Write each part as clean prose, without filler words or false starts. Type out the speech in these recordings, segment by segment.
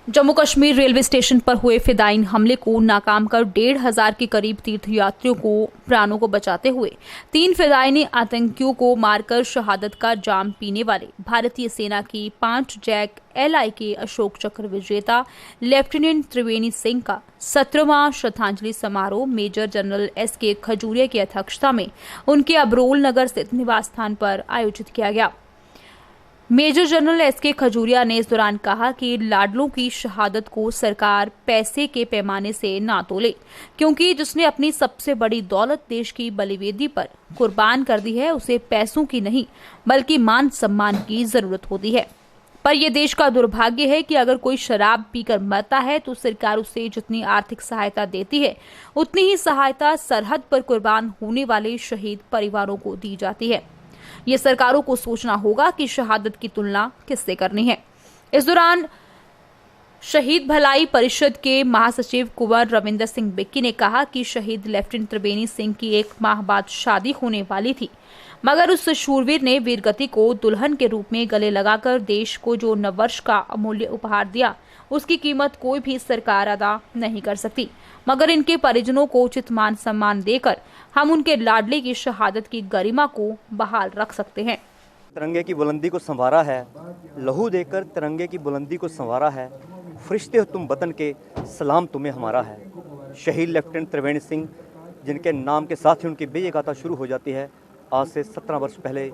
Jammu Kashmir railway station पर हुए फिदायीन हमले को नाकाम कर 1,500 के करीब तीर्थयात्रियों को प्राणों को बचाते हुए 3 फिदायीन आतंकियों को मारकर शहादत का जाम पीने वाले भारतीय सेना की 5 जैक LIK अशोक चक्र विजेता लेफ्टिनेंट त्रिवेणी सिंह का 17वां श्रद्धांजलि समारोह मेजर जनरल SK खजूरिया की अध्यक्षता में उनके अबरोल नगर स्थित निवास स्थान पर आयोजित किया गया। मेजर जनरल SK खजूरिया ने इस दौरान कहा कि लाडलों की शहादत को सरकार पैसे के पैमाने से ना तोले, क्योंकि जिसने अपनी सबसे बड़ी दौलत देश की बलिवेदी पर कुर्बान कर दी है उसे पैसों की नहीं बल्कि मान सम्मान की जरूरत होती है। पर यह देश का दुर्भाग्य है कि अगर कोई शराब पीकर मरता है तो सरकार उसे जितनी आर्थिक सहायता देती है उतनी ही सहायता सरहद पर कुर्बान होने वाले शहीद परिवारों को दी जाती है। ये सरकारों को सोचना होगा कि शहादत की तुलना किससे करनी है। इस दौरान शहीद भलाई परिषद के महासचिव कुंवर रविंदर सिंह बिक्की ने कहा कि शहीद लेफ्टिनेंट त्रिवेणी सिंह की 1 माह बाद शादी होने वाली थी, मगर उस शूरवीर ने वीरगति को दुल्हन के रूप में गले लगाकर देश को जो नववर्ष का अमूल्य उपहार दिया उसकी कीमत कोई भी सरकार अदा नहीं कर सकती, मगर इनके परिजनों को उचित मान सम्मान देकर हम उनके लाडले की शहादत की गरिमा को बहाल रख सकते हैं। तिरंगे की बुलंदी को संवारा है, लहू देकर तिरंगे की बुलंदी को संवारा है, फरिश्ते हो तुम वतन के, सलाम तुम्हें हमारा है। शहीद लेफ्टिनेंट त्रिवेणी सिंह, जिनके नाम के साथ ही उनकी बेजे गाथा शुरू हो जाती है, आज से 17 वर्ष पहले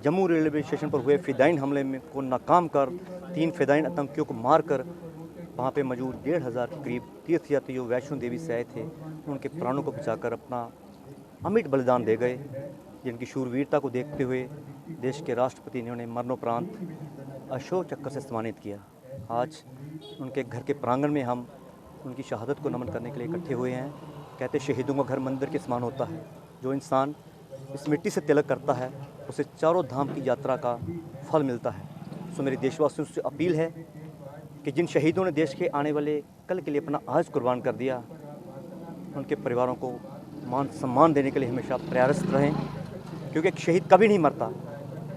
जम्मू रेलवे स्टेशन पर हुए फिदायीन हमले में को नाकाम कर 3 फिदायीन आतंकियों को मारकर वहाँ पे मौजूद 1,500 के करीब तीर्थयात्री जो वैष्णो देवी से आए थे उनके प्राणों को बचाकर अपना अमिट बलिदान दे गए। जिनकी शूरवीरता को देखते हुए देश के राष्ट्रपति ने उन्हें मरणोपरांत अशोक चक्र से सम्मानित किया। आज उनके घर के प्रांगण में हम उनकी शहादत को नमन करने के लिए इकट्ठे हुए हैं। कहते शहीदों का घर मंदिर के समान होता है। जो इंसान इस मिट्टी से तिलक करता है उसे चारों धाम की यात्रा का फल मिलता है। सो मेरे देशवासियों से अपील है कि जिन शहीदों ने देश के आने वाले कल के लिए अपना आज कुर्बान कर दिया, उनके परिवारों को मान सम्मान देने के लिए हमेशा प्रयासरत रहें, क्योंकि एक शहीद कभी नहीं मरता।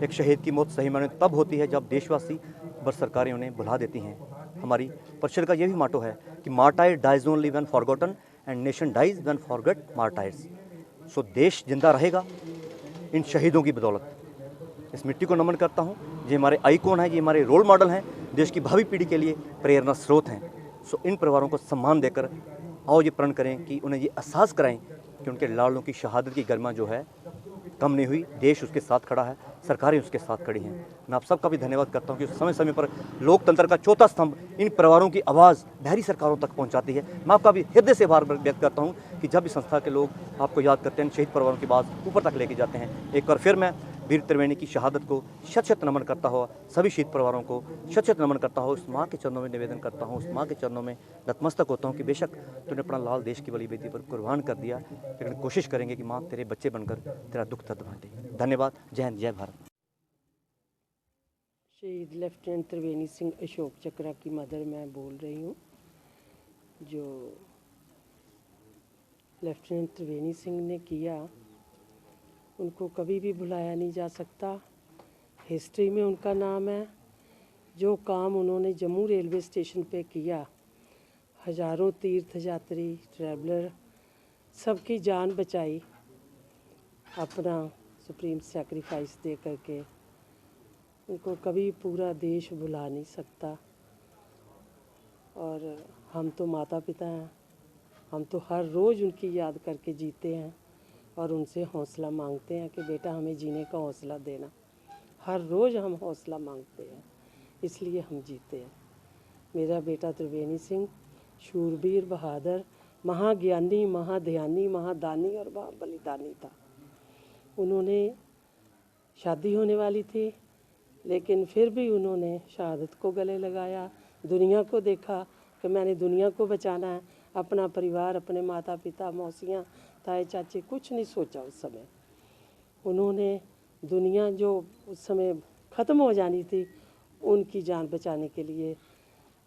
एक शहीद की मौत सही मायने तब होती है जब देशवासी व सरकारें उन्हें भुला देती हैं। हमारी परिषद का यह भी मोटो है कि martyr dies only when forgotten and nation dies when forget martyrs. So देश जिंदा रहेगा इन शहीदों की बदौलत। इस मिट्टी को नमन करता हूँ। ये हमारे आइकॉन हैं, ये हमारे रोल मॉडल हैं, देश की भावी पीढ़ी के लिए प्रेरणा स्रोत हैं। सो इन परिवारों को सम्मान देकर आओ ये प्रण करें कि उन्हें ये एहसास कराएं कि उनके लाडलों की शहादत की गरिमा जो है कम नहीं हुई। देश उसके साथ खड़ा है, सरकारें उसके साथ खड़ी हैं। मैं आप सबका भी धन्यवाद करता हूं कि समय समय पर लोकतंत्र का चौथा स्तंभ इन परिवारों की आवाज़ बाहरी सरकारों तक पहुंचाती है। मैं आपका भी हृदय से आभार व्यक्त करता हूं कि जब भी संस्था के लोग आपको याद करते हैं, शहीद परिवारों की बात ऊपर तक लेके जाते हैं। एक बार फिर मैं वीर त्रिवेणी की शहादत को शत नमन करता हुआ सभी शहीद परिवारों को शत नमन करता हूँ। उस माँ के चरणों में निवेदन करता हूँ, उस माँ के चरणों में नतमस्तक होता हूँ कि बेशक तूने अपना लाल देश की बली बेटी पर कुर्बान कर दिया, लेकिन कोशिश करेंगे कि माँ तेरे बच्चे बनकर तेरा दुख दर्द बांटे। धन्यवाद। जय हिंद, जय भारत। शहीद लेफ्टिनेंट त्रिवेणी सिंह अशोक चक्रा की मदर मैं बोल रही हूँ। जो लेफ्टिनेंट त्रिवेणी सिंह ने किया उनको कभी भी भुलाया नहीं जा सकता। हिस्ट्री में उनका नाम है। जो काम उन्होंने जम्मू रेलवे स्टेशन पे किया, हज़ारों तीर्थयात्री ट्रैवलर सबकी जान बचाई, अपना सुप्रीम सैक्रिफाइस दे करके, उनको कभी पूरा देश भुला नहीं सकता। और हम तो माता पिता हैं, हम तो हर रोज़ उनकी याद करके जीते हैं और उनसे हौसला मांगते हैं कि बेटा हमें जीने का हौसला देना। हर रोज़ हम हौसला मांगते हैं, इसलिए हम जीते हैं। मेरा बेटा त्रिवेणी सिंह शूरवीर, बहादुर, महाज्ञानी, महाध्यानी, महादानी और महाबलिदानी था। उन्होंने शादी होने वाली थी, लेकिन फिर भी उन्होंने शहादत को गले लगाया। दुनिया को देखा कि मैंने दुनिया को बचाना है, अपना परिवार, अपने माता पिता, मौसियाँ, ताए चाचे कुछ नहीं सोचा उस समय। उन्होंने दुनिया जो उस समय ख़त्म हो जानी थी उनकी जान बचाने के लिए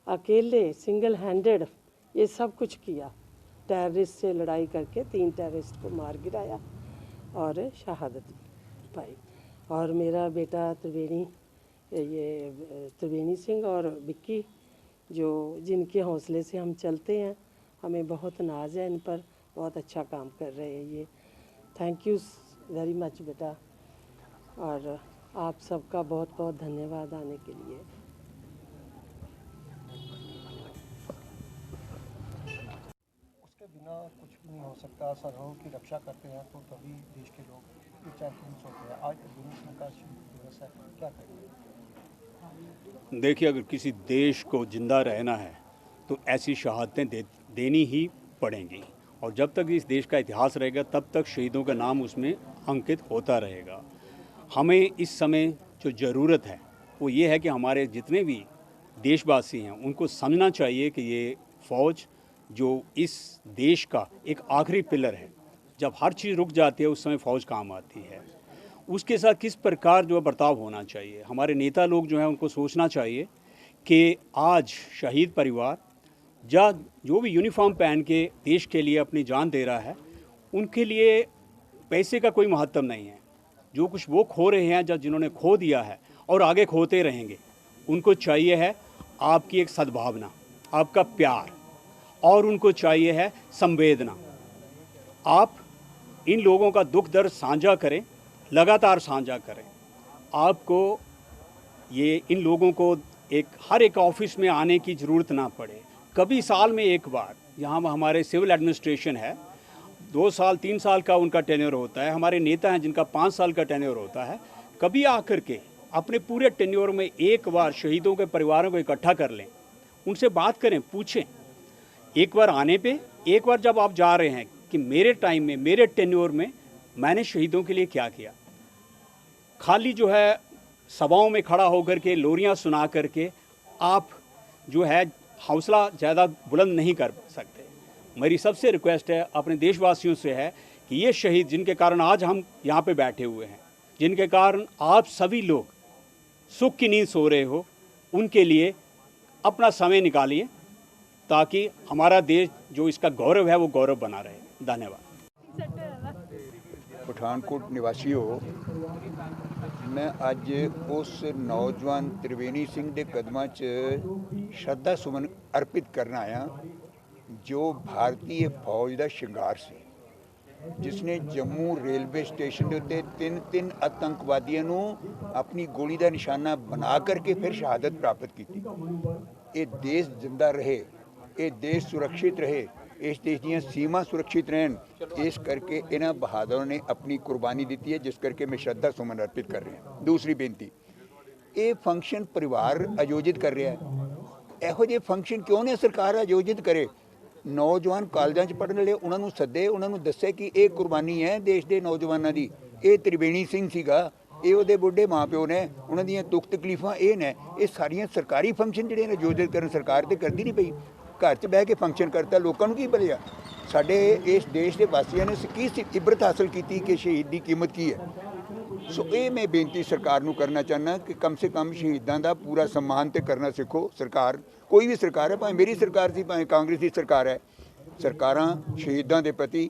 अकेले सिंगल हैंडेड ये सब कुछ किया। टेररिस्ट से लड़ाई करके 3 टेररिस्ट को मार गिराया और शहादत पाई। और मेरा बेटा त्रिवेणी सिंह और विक्की जो जिनके हौसले से हम चलते हैं, हमें बहुत नाज है इन पर, बहुत अच्छा काम कर रहे हैं ये। थैंक यू वेरी मच बेटा, और आप सबका बहुत बहुत धन्यवाद आने के लिए। उसके बिना कुछ भी नहीं हो सकता। सरहदों की रक्षा करते हैं तो तभी देश के लोग चैंपियंस होते हैं। आज यूनिफॉर्म का दिवस है, क्या करेंगे? देखिए, अगर किसी देश को जिंदा रहना है तो ऐसी शहादतें देनी ही पड़ेंगी, और जब तक इस देश का इतिहास रहेगा तब तक शहीदों का नाम उसमें अंकित होता रहेगा। हमें इस समय जो ज़रूरत है वो ये है कि हमारे जितने भी देशवासी हैं उनको समझना चाहिए कि ये फ़ौज जो इस देश का एक आखिरी पिलर है, जब हर चीज़ रुक जाती है उस समय फ़ौज काम आती है। उसके साथ किस प्रकार जो बर्ताव होना चाहिए, हमारे नेता लोग जो हैं उनको सोचना चाहिए कि आज शहीद परिवार या जो भी यूनिफॉर्म पहन के देश के लिए अपनी जान दे रहा है, उनके लिए पैसे का कोई महत्व नहीं है। जो कुछ वो खो रहे हैं, या जिन्होंने खो दिया है और आगे खोते रहेंगे, उनको चाहिए है आपकी एक सद्भावना, आपका प्यार, और उनको चाहिए है संवेदना। आप इन लोगों का दुख दर्द साझा करें, लगातार साझा करें। आपको ये इन लोगों को हर एक ऑफिस में आने की ज़रूरत ना पड़े। कभी साल में एक बार, यहाँ हमारे सिविल एडमिनिस्ट्रेशन है, 2 साल 3 साल का उनका टेन्योर होता है। हमारे नेता हैं जिनका 5 साल का टेन्योर होता है। कभी आकर के अपने पूरे टेन्योर में एक बार शहीदों के परिवारों को इकट्ठा कर लें, उनसे बात करें, पूछें। एक बार आने पे, एक बार जब आप जा रहे हैं कि मेरे टाइम में, मेरे टेन्योर में मैंने शहीदों के लिए क्या किया। खाली जो है सभाओं में खड़ा होकर के लोरियां सुना करके आप जो है हौसला ज़्यादा बुलंद नहीं कर सकते। मेरी सबसे रिक्वेस्ट है, अपने देशवासियों से है कि ये शहीद जिनके कारण आज हम यहाँ पे बैठे हुए हैं, जिनके कारण आप सभी लोग सुख की नींद सो रहे हो, उनके लिए अपना समय निकालिए ताकि हमारा देश जो इसका गौरव है वो गौरव बना रहे। धन्यवाद। पठानकोट निवासियों, मैं अज उस नौजवान त्रिवेणी सिंह के कदमां च श्रद्धा सुमन अर्पित करना आया जो भारतीय फौज का शिंगार से, जिसने जम्मू रेलवे स्टेशन के उत्ते 3 आतंकवादियों को अपनी गोली का निशाना बना करके फिर शहादत प्राप्त की। ये देश जिंदा रहे, ये देश सुरक्षित रहे, इस देश दी सीमा सुरक्षित रहन, इस करके इन्हां बहादुरों ने अपनी कुर्बानी दी है, जिस करके मैं श्रद्धा सुमन अर्पित कर रहा हूँ। दूसरी बेनती, ये फंक्शन परिवार आयोजित कर रहा है। ਇਹੋ ਜਿਹੇ फंक्शन क्यों नहीं सरकार आयोजित करे? नौजवान कॉलेजां च पढ़ने वाले उन्होंने सदे, उन्होंने दसे कि ये कुर्बानी है देश के नौजवानों की। ये त्रिवेणी सिंह सीगा, ये ਉਹਦੇ बुढ़े माँ प्यो ने, उन्हों ਦੀਆਂ दुख तकलीफां ये ने। ये सारियां सरकारी फंक्शन ਜਿਹੜੇ आयोजित करन सरकार तो करती नहीं पई। घर च बह के फंक्शन करता, लोगों को की भलिया। साडे इस देश के वासियों ने की इबरत हासिल की कि शहीद की कीमत की है। सो ये मैं बेनती सरकार नूं करना चाहना कि कम से कम शहीदों का पूरा सम्मान तो करना सीखो। सरकार कोई भी सरकार है, भावें मेरी सरकार सी, भावें कांग्रेस की सरकार है, सरकारां शहीदों के प्रति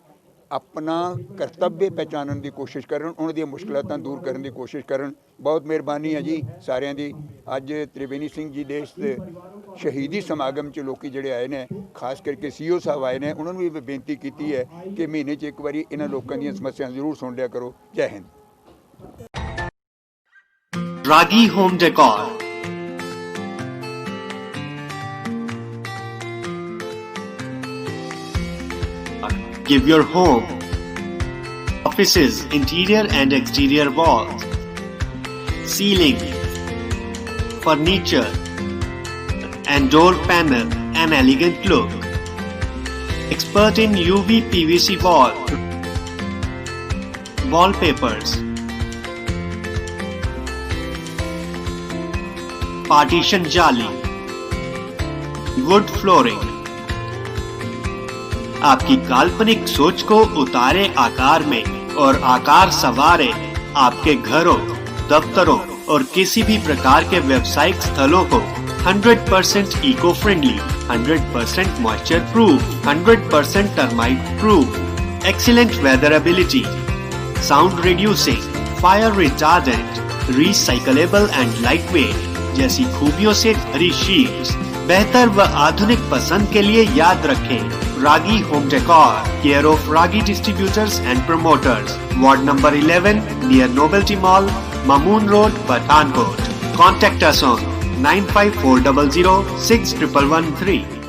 अपना कर्तव्य पहचानने की कोशिश करन, उन्हां दी मुश्किलां दूर करने की कोशिश करन। बहुत मेहरबानी है जी सारिਆਂ ਦੀ। अज त्रिवेणी सिंह जी देश शहीदी समागम च लोग जोड़े आए हैं, खास करके CEO साहब आए हैं, उन्होंने भी बेनती की है कि महीने च एक बारी इन्हां लोगों दी समस्या जरूर सुन लिया करो। जय Hind. Ragi home decor, give your home, offices, interior and exterior walls, ceiling, furniture and door panel an elegant look. Expert in UV PVC wallpapers, partition jali, wood flooring. आपकी काल्पनिक सोच को उतारे आकार में और आकार संवारे आपके घरों, दफ्तरों और किसी भी प्रकार के व्यावसायिक स्थलों को 100% eco friendly, 100% moisture proof, 100% termite proof, excellent weatherability, sound reducing, fire retardant, recyclable and lightweight जैसी खूबियों से भरी शीट्स बेहतर व आधुनिक पसंद के लिए याद रखें Ragi home decor, care of Ragi distributors and promoters, ward number 11 near novelty mall, Mamun road, Pathankot. Contact us on 95400 6113.